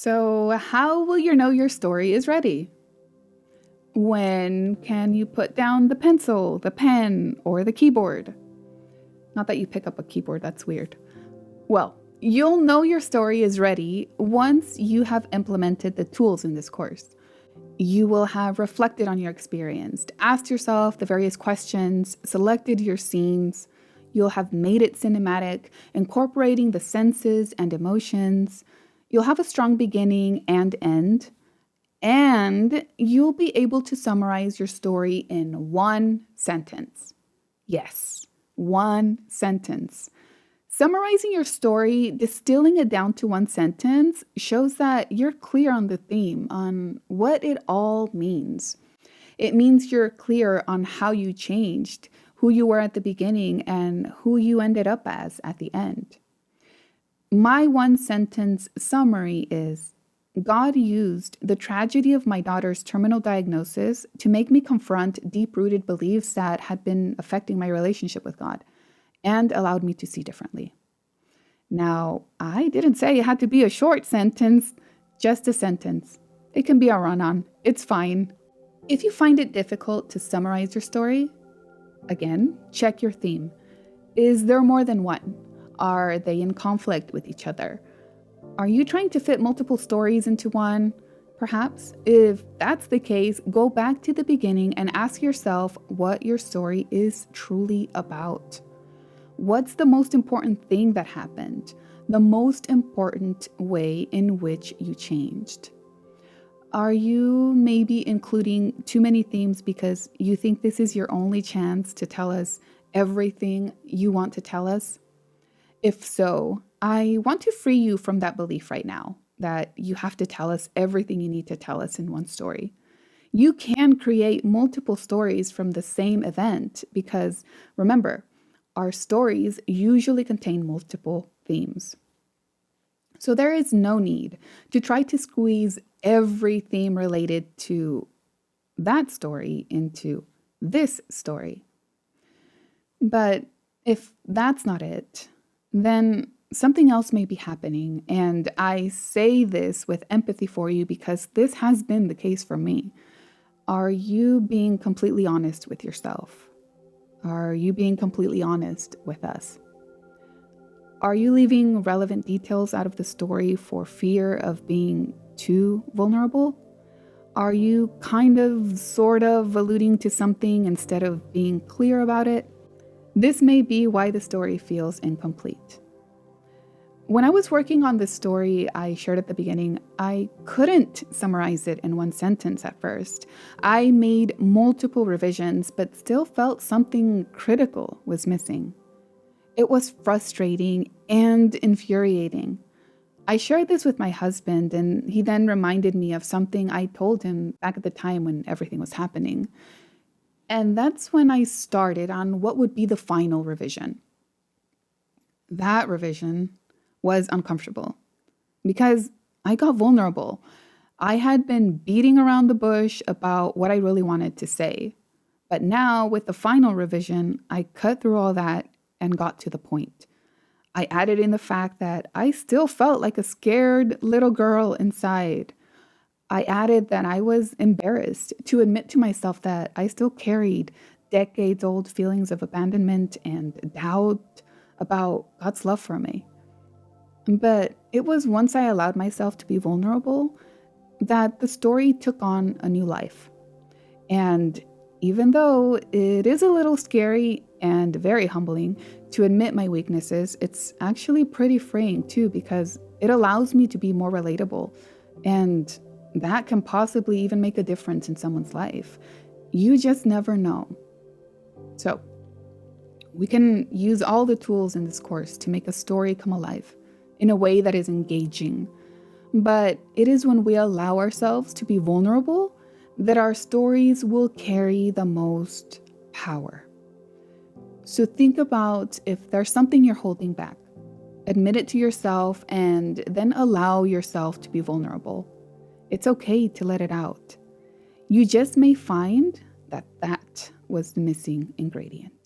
So, how will you know your story is ready? When can you put down the pencil, the pen, or the keyboard? Not that you pick up a keyboard, that's weird. Well, you'll know your story is ready once you have implemented the tools in this course. You will have reflected on your experience, asked yourself the various questions, selected your scenes. You'll have made it cinematic, incorporating the senses and emotions. You'll have a strong beginning and end, and you'll be able to summarize your story in one sentence. Yes, one sentence. Summarizing your story, distilling it down to one sentence, shows that you're clear on the theme, on what it all means. It means you're clear on how you changed, who you were at the beginning, and who you ended up as at the end. My one sentence summary is: God used the tragedy of my daughter's terminal diagnosis to make me confront deep rooted beliefs that had been affecting my relationship with God and allowed me to see differently. Now, I didn't say it had to be a short sentence, just a sentence. It can be a run on, it's fine. If you find it difficult to summarize your story, again, check your theme. Is there more than one? Are they in conflict with each other? Are you trying to fit multiple stories into one? Perhaps, if that's the case, go back to the beginning and ask yourself what your story is truly about. What's the most important thing that happened? The most important way in which you changed? Are you maybe including too many themes because you think this is your only chance to tell us everything you want to tell us? If so, I want to free you from that belief right now, that you have to tell us everything you need to tell us in one story. You can create multiple stories from the same event because, remember, our stories usually contain multiple themes. So there is no need to try to squeeze every theme related to that story into this story. But if that's not it, then something else may be happening. And I say this with empathy for you because this has been the case for me. Are you being completely honest with yourself? Are you being completely honest with us? Are you leaving relevant details out of the story for fear of being too vulnerable? Are you sort of alluding to something instead of being clear about it? This may be why the story feels incomplete. When I was working on this story I shared at the beginning, I couldn't summarize it in one sentence at first. I made multiple revisions, but still felt something critical was missing. It was frustrating and infuriating. I shared this with my husband, and he then reminded me of something I told him back at the time when everything was happening. And that's when I started on what would be the final revision. That revision was uncomfortable because I got vulnerable. I had been beating around the bush about what I really wanted to say. But now, with the final revision, I cut through all that and got to the point. I added in the fact that I still felt like a scared little girl inside. I added that I was embarrassed to admit to myself that I still carried decades-old feelings of abandonment and doubt about God's love for me. But it was once I allowed myself to be vulnerable that the story took on a new life. And even though it is a little scary and very humbling to admit my weaknesses, it's actually pretty freeing too because it allows me to be more relatable. And that can possibly even make a difference in someone's life. You just never know. So, we can use all the tools in this course to make a story come alive in a way that is engaging. But it is when we allow ourselves to be vulnerable that our stories will carry the most power. So think about if there's something you're holding back. Admit it to yourself and then allow yourself to be vulnerable. It's okay to let it out. You just may find that that was the missing ingredient.